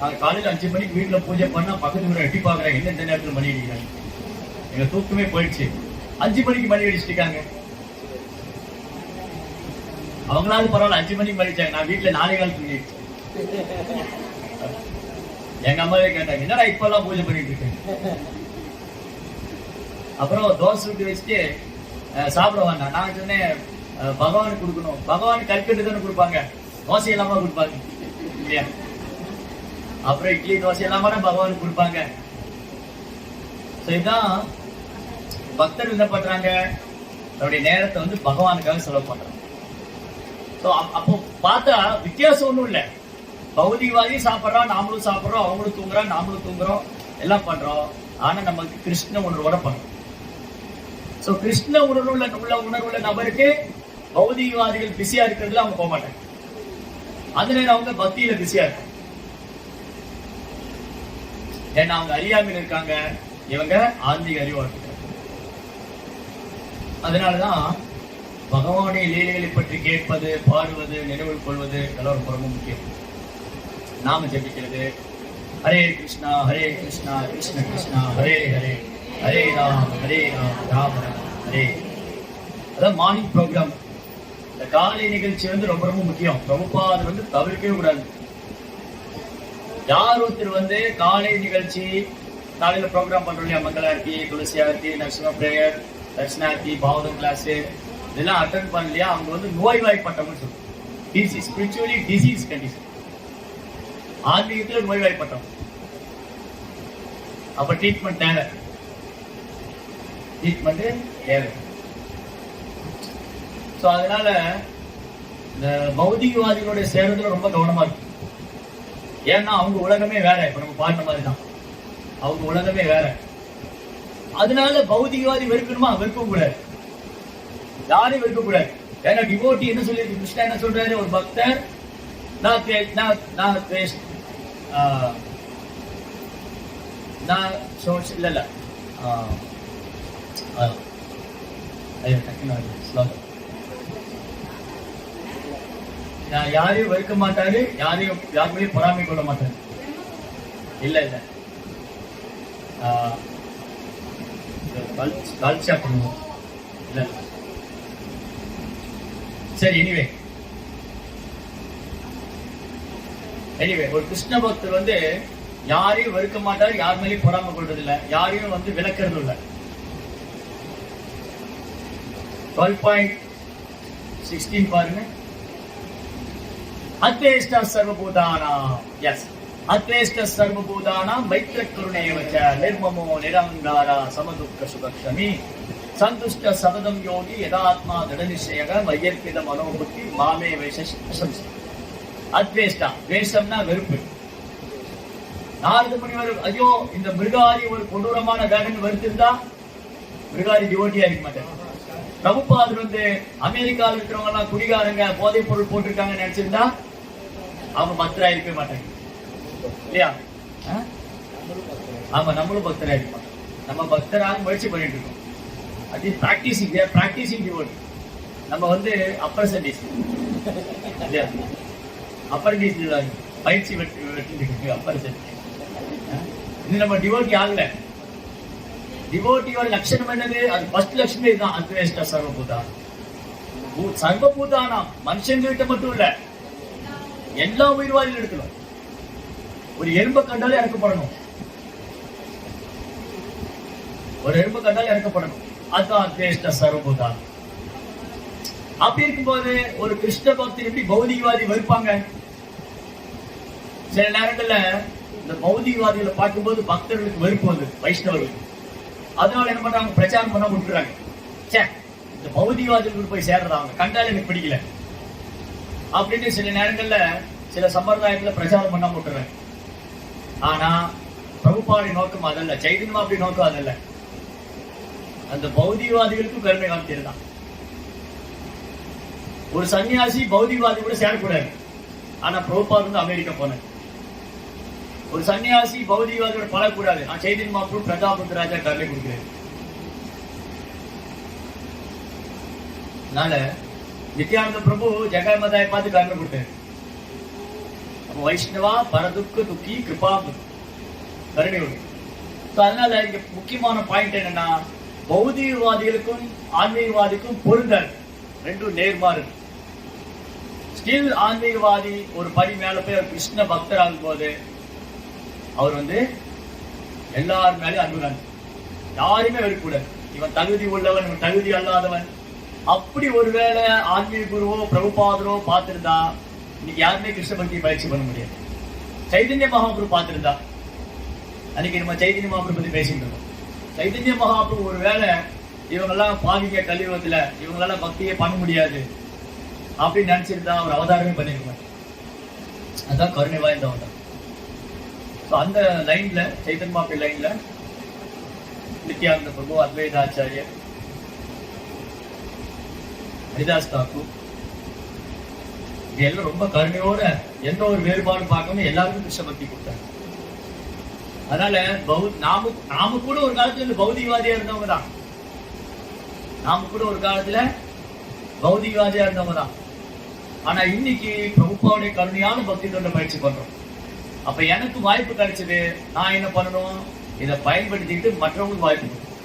நாங்க காலையில 5 மணிக்கு வீட்டுல பூஜை பண்ணா பக்கத்து கூட எட்டி பாக்குறாங்க, என்ன இந்த நேரத்துல மணி அடிக்கிறாங்க. எங்க தூக்கமே போயிடுச்சு. 5 மணிக்கு மணி அடிச்சுட்டு இருக்காங்க. அவங்களாவது பரவாயில்ல, 5 மணிக்கு மணி அடிச்சாங்க. நான் வீட்டுல 4 கால் தூங்கிடுச்சு. எங்க அம்மாவே கேட்டாங்க, என்னடா இப்ப எல்லாம் பூஜை பண்ணிட்டு இருக்கேன். அப்புறம் தோசை சுட்டு வச்சுட்டு சாப்பிட வேண்டாம். நான் சொன்னேன், பகவானுக்கு கொடுக்கணும். பகவானுக்கு கல்கட்டு தானே கொடுப்பாங்க, தோசை இல்லாம கொடுப்பாங்க இல்லையா? அப்புறம் இட்லி தோசை எல்லாமே பகவானுக்கு கொடுப்பாங்க. இதுதான் பக்தர் என்ன பண்றாங்க, தன்னுடைய நேரத்தை வந்து பகவானுக்காக செலவு பண்றாங்க. அப்போ பார்த்தா வித்தியாசம் ஒண்ணும் இல்லை. பௌதிகவாதி சாப்பிட்றான், நாமளும் சாப்பிட்றோம், அவங்களும் தூங்குறான், நாமளும் தூங்குறோம், எல்லாம் பண்றோம். ஆனா நமக்கு கிருஷ்ண உணர்வோட பண்றோம். கிருஷ்ண உணர்வுள்ள நபருக்கு பௌதிகவாதிகள் பிஸியா இருக்கிறதுல அவங்க போக மாட்டாங்க. அந்த நேரம் அவங்க பக்தியில பிஸியா இருக்காங்க. ஏன்னா அவங்க அறியாமையில் இருக்காங்க, இவங்க ஆன்மீக அறிவோட இருக்காங்க. அதனாலதான் பகவானுடைய லீலைகளை பற்றி கேட்பது, பாடுவது, நினைவில் கொள்வது எல்லோரும் ரொம்ப முக்கியம். நாம ஜபிக்கிறது, ஹரே கிருஷ்ணா கிருஷ்ண கிருஷ்ணா ஹரே ஹரே, ஹரே ராம் ராம ராம் ஹரே. அதான் மார்னிங் ப்ரோக்ராம். இந்த காலை நிகழ்ச்சி வந்து ரொம்ப ரொம்ப முக்கியம். பிரபுபாதர் வந்து தவிர்க்கவே கூடாது. யார் ஒருத்தர் வந்து காலை நிகழ்ச்சி, காலையில ப்ரோக்ராம் பண்றோம் இல்லையா, மங்களார்த்தி, துளசி ஆர்த்தி, நரசிம்ம பிரேயர், தர்ஷனார்த்தி, பாவதம் கிளாஸ், இதெல்லாம் அட்டன் பண்ணலையா அவங்க வந்து நோய்வாய்ப்பட்டவங்க சொல்லுவோம். டிசீஸ், ஸ்பிரிச்சுவலி டிசீஸ் கண்டிஷன், ஆன்மீகத்தில் நோய்வாய்ப்பட்டவங்க. அப்ப ட்ரீட்மெண்ட் தேவை, ட்ரீட்மெண்ட் தேவை. அதனால இந்த பௌதிகவாதிகளுடைய சேர்றதுல ரொம்ப கவனமா இருக்கு. ஏன்னா அவங்க உலகமே வேற. இப்ப நம்ம பாடின மாதிரி தான், அவங்க உலகமே வேற. அதனால பௌதிகவாதி வெறுக்கணுமா? வெறுக்க கூடாது, யாரையும் வெறுக்க கூடாது. ஏன்னா டிவோட்டி என்ன சொல்லி கிருஷ்ணா என்ன சொல்றாரு, ஒரு பக்தர் இல்ல யாரையும் வெறுக்க மாட்டாரு, யாருமே பொறாமை கொள்ள மாட்டாரு. இல்ல இல்ல கல்ச்சா பண்ணுவோம். இல்ல சரி, எனிவே ஒரு கிருஷ்ண பக்தர் வந்து யாரையும் வெறுக்க மாட்டாரு, யார் மேலேயும் பொறாமை கொள்றது இல்ல, யாரையும் வந்து விளக்குறது இல்ல. 12.16 பாருங்க. அத்வேஷ்ட சர்வபூதானாம், எஸ், அத்வேஷ்ட சர்வபூதானாம் மைத்ர கருணேவச்ச நிர்மமோ நிரங்காரா சமதுக்க சுபக்ஷமி சந்துஷ்ட சபதம் யோகி யதாத்மா திடநிச்சயக வையர்பித மனோபுத்தி மாமே வைசம்சி. அத்வேஷ்டா, வேஷம்னா வெறுப்பு. நாரத முனிவர் ஐயோ இந்த மிருகாரி ஒரு கொடூரமான வேடன் வெறுத்திருந்தா மிருகாரி டிவோட்டியா இருக்க மாட்டார். பிரபுபாதர் வந்து அமெரிக்காவில் இருக்கிறவங்க எல்லாம் குடிகாரங்க, போதைப் பொருள் போட்டிருக்காங்க நினைச்சிருந்தா அவங்க பக்தரா இருக்க மாட்டாங்க இல்லையா? ஆமா, நம்மளும் பக்தரா இருக்க மாட்டோம். நம்ம பக்தராக முயற்சி பண்ணிட்டு இருக்கோம். அது பிராக்டிசிங் டிவோட்டி. நம்ம வந்து அப்பரசன்டீஸ் இல்லையா, அப்பரண்டீஸ் பயிற்சி வெற்றி அப்பரசன்டீஸ். இது நம்ம டிவோட்டி ஆகல. டிவோட்டியோட லட்சணம் என்னது? அது ஃபர்ஸ்ட் லட்சணமே இதுதான், அத்வேஷ்ட சர்வபூதான். சர்வபூதானா மனுஷங்கிட்ட மட்டும் இல்ல, எல்லா உயிர்வாதிகளும் எடுக்கணும். ஒரு எறும்பை கண்டாலே இறக்கப்படணும், ஒரு எறும்பை கண்டாலே இறக்கப்படணும். அதுதான் அத்வேஷ்ட சர்வபூதான். அப்படி இருக்கும்போது ஒரு கிருஷ்ண பக்தர் எப்படி பௌதிகவாதி வெறுப்பாங்க? சில நேரங்கள்ல இந்த பௌதிகவாதிகளை பார்க்கும்போது பக்தர்களுக்கு வெறுப்பு வந்து, வைஷ்ணவர்களுக்கு. அதனால என்ன பண்றாங்க, பிரச்சாரம் பண்ண விட்டுறாங்க. இந்த பௌதிகவாதிகளுக்கு போய் சேர்றதா, அவங்க கண்டாலே எனக்கு பிடிக்கல அப்படின்னு சில நேரங்கள்ல சில சம்பிரதாயத்துல பிரச்சாரம் பண்ண விட்டுறாங்க. ஆனா பிரபுபாடி நோக்கம் அதல்ல, சைதன்யம் அப்படி நோக்கம் அதல்ல. அந்த பௌதிகவாதிகளுக்கும் கருணை காமிக்கிறதுதான். ஒரு சன்னியாசி பௌதிகவாதி கூட சேரக்கூடாது. ஆனா பிரபுபாத் வந்து அமெரிக்கா போன ஒரு சன்னியாசி பௌதிகவாதியோட பழக்கூடாது. சைதன்ய மகாபிரபு பிரதாப ராஜா கருணை கொடுக்கிறாரு. அதனால நித்யானந்த பிரபு ஜெகாய் மதாயை பார்த்து கருணை கொடுத்தாரு. வைஷ்ணவா பரதுக்கு துக்கி கிருபா கருணை உண்டு. அதனால இங்க முக்கியமான பாயிண்ட் என்னன்னா, பௌதிகவாதிகளுக்கும் ஆன்மீகவாதிக்கும் பொருந்தாது, ரெண்டும் நேர்மாறு. ஸ்டில் ஆன்மீகவாதி ஒரு படி மேல போய் ஒரு கிருஷ்ண பக்தர் ஆகும் போது அவர் வந்து எல்லாரும் மேலேயும் அன்புதான், யாருமே வெறுக்கூடாது. இவன் தகுதி உள்ளவன், இவன் தகுதி அல்லாதவன். அப்படி ஒருவேளை ஆன்மீக குருவோ பிரபுபாதரோ பார்த்திருந்தா இன்னைக்கு யாருமே கிருஷ்ண பக்தி பயிற்சி பண்ண முடியாது. சைதன்ய மகாபிரபு பார்த்திருந்தா, அன்னைக்கு நம்ம சைதன்ய மகாபிரபு பத்தி பேசிட்டு இருக்கோம். சைதன்ய மகாபிரபு ஒருவேளை இவங்கெல்லாம் பாதிக்க கலியுகத்துல இவங்களால பக்தியே பண்ண முடியாது அப்படின்னு நினைச்சிருந்தா அவர் அவதாரமே பண்ணிருப்பார். அதுதான் கருணை வாய்ந்த அவதாரம். அந்த லைன்ல சைதன்ய மகாபிரபு லைன்ல நித்யானந்த பிரபு, அத்வைத ஆச்சாரியர், ஹரிதாஸ் தாக்கூர் எல்லாம் ரொம்ப கருணையோட எந்த ஒரு வேறுபாடும் பார்க்காம எல்லாருக்கும் கிருஷ்ண பக்தி கொடுத்தாங்க. அதனால நாம கூட ஒரு காலத்துல பௌதிகவாதியா இருந்தவங்க தான். நாம கூட ஒரு காலத்துல பௌதிகவாதியா இருந்தவங்க தான். ஆனா இன்னைக்கு பிரபுபாவுடைய கருணையான பக்தி தொண்டை பயிற்சி பண்றோம். அப்ப எனக்கு வாய்ப்பு கிடைச்சது, நான் என்ன பண்ணணும், இதை பயன்படுத்திட்டு மற்றவங்களுக்கு வாய்ப்பு கொடுக்கணும்.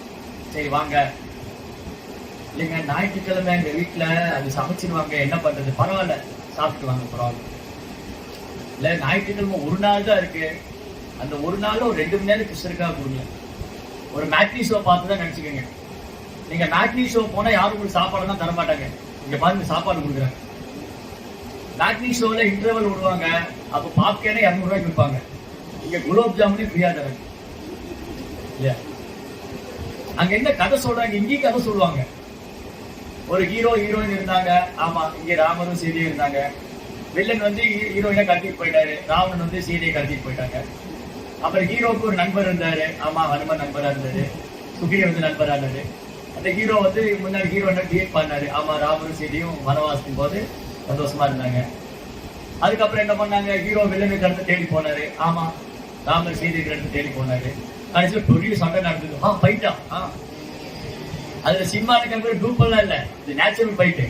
சரி வாங்க, இல்லைங்க ஞாயிற்றுக்கிழமை எங்க வீட்டுல அது சமைச்சிருவாங்க, என்ன பண்றது, பரவாயில்ல சாப்பிட்டு வாங்க, பரவாயில்ல. இல்ல ஞாயிற்றுக்கிழமை ஒரு நாள் தான் இருக்கு, அந்த ஒரு நாள் ஒரு 2 மணி நேரம் கிருஷ்ணருக்காக கொடுங்க. ஒரு மேட்னி ஷோ பார்த்துதான் நினைச்சுக்கோங்க. நீங்க மேட்னி ஷோ போனா யாரும் உங்களுக்கு சாப்பாடு தான் தர மாட்டாங்க. இங்க பாருங்க சாப்பாடு கொடுக்குறாங்க. மேட்னி ஷோல இன்டர்வல் விடுவாங்க, அப்ப பாப்கேனே 200 ரூபாய்க்கு விற்பாங்க. இங்க குலோப் ஜாமுனே ஃப்ரீயா தராங்க. இல்லையா? அங்க என்ன கதை சொல்றாங்க, இங்கேயும் கதை சொல்லுவாங்க. ஒரு ஹீரோ ஹீரோயின் இருந்தாங்க. ஆமா, இங்க ராமரும் சீதையும் இருந்தாங்க. வில்லன் வந்து ஹீரோயினை கடத்திட்டு போயிட்டாரு, ராவணன் வந்து சீதையை கடத்திட்டு போயிட்டாங்க. அப்புறம் ஹீரோக்கு ஒரு நண்பர் இருந்தாரு. ஆமா, ஹனுமன் நண்பரா இருந்தாரு, சுக்ரீவன் வந்து நண்பரா இருந்தாரு. அந்த ஹீரோ வந்து முன்னாடி ஹீரோயினை டியேட் பண்ணாரு. ஆமா, ராமரும் சீதையும் வனவாசத்தும் போது சந்தோஷமா இருந்தாங்க. அதுக்கப்புறம் என்ன பண்ணாங்க, ஹீரோ வில்லனுக்கு அடுத்து தேடி போனாரு. ஆமா, ராமர் சீதைக்கு அடுத்து தேடி போனாரு. கடைசியில் பெரிய சண்டை நடந்தது. ஃபைட்டா, அதுல சினிமானுக்காக டூப்பெல்லாம் இல்ல, இது நேச்சுரல் ஃபைட்டு.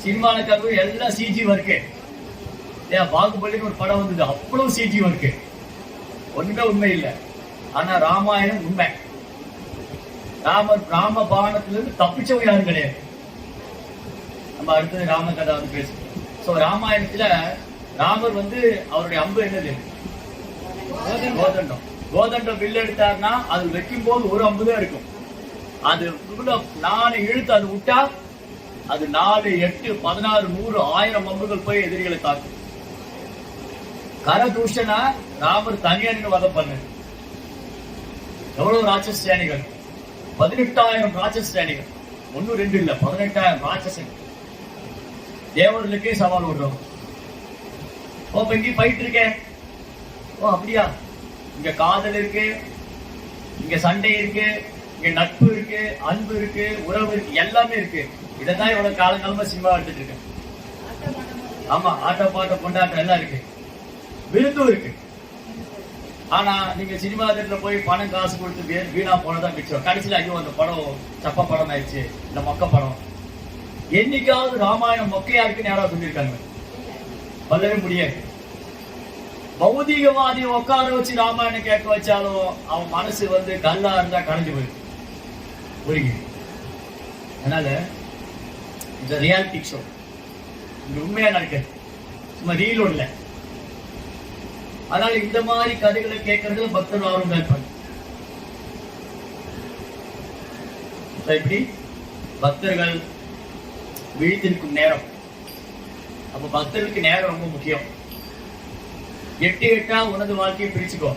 சினிமானுக்காக எல்லாம் சிஜி ஒர்க்கு. பாகுபலின்னு ஒரு படம் வந்தது, அவ்வளவு சிஜி ஒர்க்கு, ஒண்ணுமே உண்மை இல்லை. ஆனா ராமாயணம் உண்மை. ராம பானத்திலிருந்து தப்பிச்சவங்க யாரும் கிடையாது. நம்ம அடுத்தது ராம கதை வந்து பேசுவோம். சோ ராமாயணத்துல ராமர் வந்து அவருடைய அம்பு என்னது, கோதண்டம். கோதண்டம் வில்லு எடுத்தாருன்னா அது வைக்கும் போது ஒரு அம்பு தான் இருக்கும். அது 4 இழுத்து அது விட்டா அது 4, 8, 16, 100, 1000 அம்புகள் போய் எதிரிகளை தாக்கும். கரதூஷனா ராமர் தனியாரின் வதம் பண்ணு. எவ்வளவு ராட்சச சேனைகள், 18,000 ராட்சச சேனைகள், 1, 2 இல்ல, 18,000 ராட்சசன். தேவர்களுக்கே சவால் விடுறோம். ஓ இங்க போயிட்டு இருக்கேன். ஓ அப்படியா, இங்க காதல் இருக்கு, இங்க சண்டை இருக்கு, இங்க நட்பு இருக்கு, அன்பு இருக்கு, உறவு இருக்கு, எல்லாமே இருக்கு. இதான் இவ்வளவு காலங்காலமா சினிமா எடுத்துட்டு இருக்கேன். ஆமா, ஆட்ட பாட்ட கொண்டாட்டம் எல்லாம் இருக்கு, விருந்தும் இருக்கு. ஆனா நீங்க சினிமா தேட்டர்ல போய் பணம் காசு கொடுத்து வீணா போனதான் மிச்சம். கடைசியில் ஐயோ அந்த படம் சப்ப படம் ஆயிடுச்சு, இந்த மொக்க படம். என்னைக்காவது ராமாயணம் மொக்கையா இருக்குன்னு யாராவது சொல்லியிருக்காங்க? சொல்லவே முடியாது. பௌதிகவாதியை உட்கார வச்சு ராமாயணம் கேட்க வச்சாலும் அவன் மனசு வந்து கல்லா இருந்தா கடைஞ்சு போயிருக்கு, புரியுது? அதனால இந்த ரியாலிட்டி ஷோ இங்க உண்மையா நடக்குது, சும்மா ரீலோட் இல்ல. அதனால இந்த மாதிரி கதைகளை கேட்கறதுல பக்தர்கள் ஆர்வம் இருப்பாங்க. இப்படி பக்தர்கள் விழித்திருக்கும் நேரம், அப்ப பக்தர்களுக்கு நேரம் ரொம்ப முக்கியம். 8 8 உனது வாழ்க்கையை பிரிச்சுக்கோ.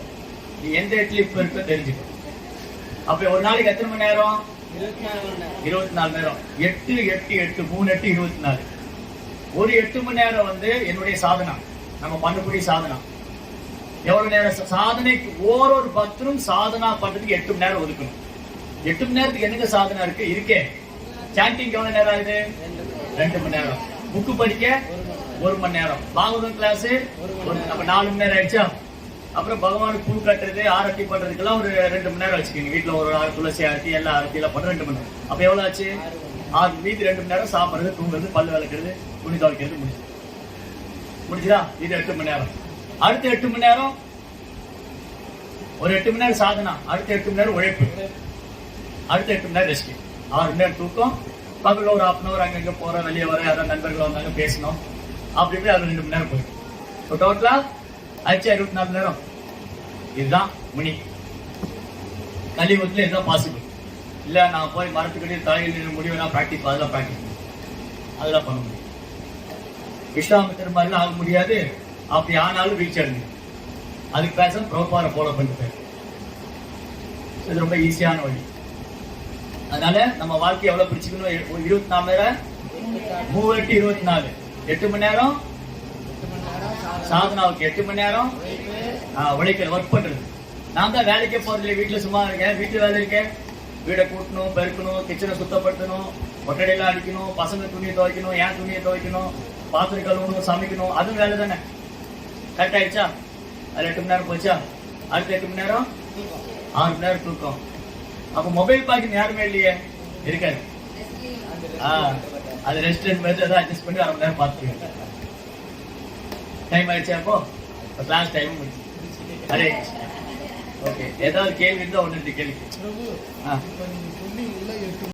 நீ எந்த இடத்துல இப்ப இருக்க தெரிஞ்சுக்கோ. அப்ப ஒரு நாளைக்கு எத்தனை மணி நேரம்? 24 நேரம். 8 8 8 3 8 24. ஒரு 8 மணி நேரம் வந்து என்னுடைய சாதனா, நம்ம பண்ணக்கூடிய சாதனா. எவ்வளவு நேரம் சாதனைக்கு ஒரு பக்தரும் சாதனா பண்றதுக்கு 8 மணி நேரம் ஒதுக்கணும். 8 மணி நேரத்துக்கு என்னங்க சாதனா இருக்கே? சாண்டிங் எவ்வளவு நேரம் ஆகுது? 2 மணி நேரம். புக்கு படிக்க 1 மணி நேரம். பாகவதம் கிளாஸ் நம்ம 4 மணி நேரம் ஆயிடுச்சா? அப்புறம் பகவானுக்கு பூ கட்டுறது, ஆரத்தி பண்றதுக்கெல்லாம் ஒரு 2 மணி நேரம் வச்சுக்கோங்க. வீட்டுல ஒரு துளசி ஆரத்தி, எல்லா ஆரத்தி எல்லாம் பண்ற 2 மணி நேரம். அப்ப எவ்வளவு ஆச்சு? 6 மீதி 2 மணி நேரம் சாப்பிடுறது, தூங்குறது, பல்லு விளக்குறது, துணி துவைக்கிறது முடிச்சுதா? இது 8 மணி நேரம். அடுத்த 8 மணி நேரம் ஒரு 8 மணி நேரம் சாதனா, அடுத்த 8 மணி நேரம் உழைப்பு, அடுத்த 8 மணி நேரம் ரெஸ்ட், 6 மணி நேரம் தூக்கம், பகல் ஒரு 1/2 hour அங்கங்க போற, வெளியே வர, யாராவது நண்பர்கள் வந்தாங்க பேசணும், அப்படி இப்படி அது 2 மணி நேரம் போயிடும். டோட்டலா ஆச்சு 24 மணி நேரம். இதுதான் முனி. கலியுகத்துல இதுதான் பாசிபிள். இல்ல நான் போய் மரத்துக்கடி தலையில் முடிவு பிராக்டிஸ், அதெல்லாம் பண்ண முடியும். விஸ்வாமித்திர மாதிரிலாம் ஆக முடியாது, அப்படி ஆனாலும் ரீச் அடைஞ்சிடும். அதுக்கு பேச ப்ரோப்பாரை ஃபாலோ பண்ணிட்டு இது ரொம்ப ஈஸியான வழி. அதனால நம்ம வாழ்க்கை எவ்வளவு பிடிச்சிக்கணும், 24 3 24 8 மணி நேரம் சாதனாவுக்கு, 8 மணி நேரம் உழைக்கிற ஒர்க் பண்றது. நான் தான் வேலைக்கே போறதில்லை, வீட்டுல சும்மா இருக்கேன். வீட்டு வேலை இருக்கேன், வீடை கூட்டணும், பெருக்கணும், கிச்சனை சுத்தப்படுத்தணும், ஒட்டடையெல்லாம் அடிக்கணும், பசங்க துணியை துவைக்கணும், ஏன் துணியை துவைக்கணும், பாத்திரம் கழுவணும், சமைக்கணும், அதுவும் வேலை தானே. கரெக்ட் ஆயிடுச்சா? அது 8 மணி நேரம் போச்சா? அடுத்த 8 மணி நேரம் 6 மணி நேரம் தூக்கம். அப்ப மொபைல் பார்க்க யாருமே இல்லையே, இருக்காது. அது ரெஸ்டாரண்ட் மாதிரி அதை அட்ஜஸ்ட் பண்ணி 1/2 மணி நேரம் பார்த்துருக்கேன். டைம் ஆயிடுச்சா? அப்போ கிளாஸ் டைம் முடிச்சு. அரே ஓகே, ஏதாவது கேள்வி இருந்தா ஒன்று கேள்வி. சொன்னீங்கல்ல 8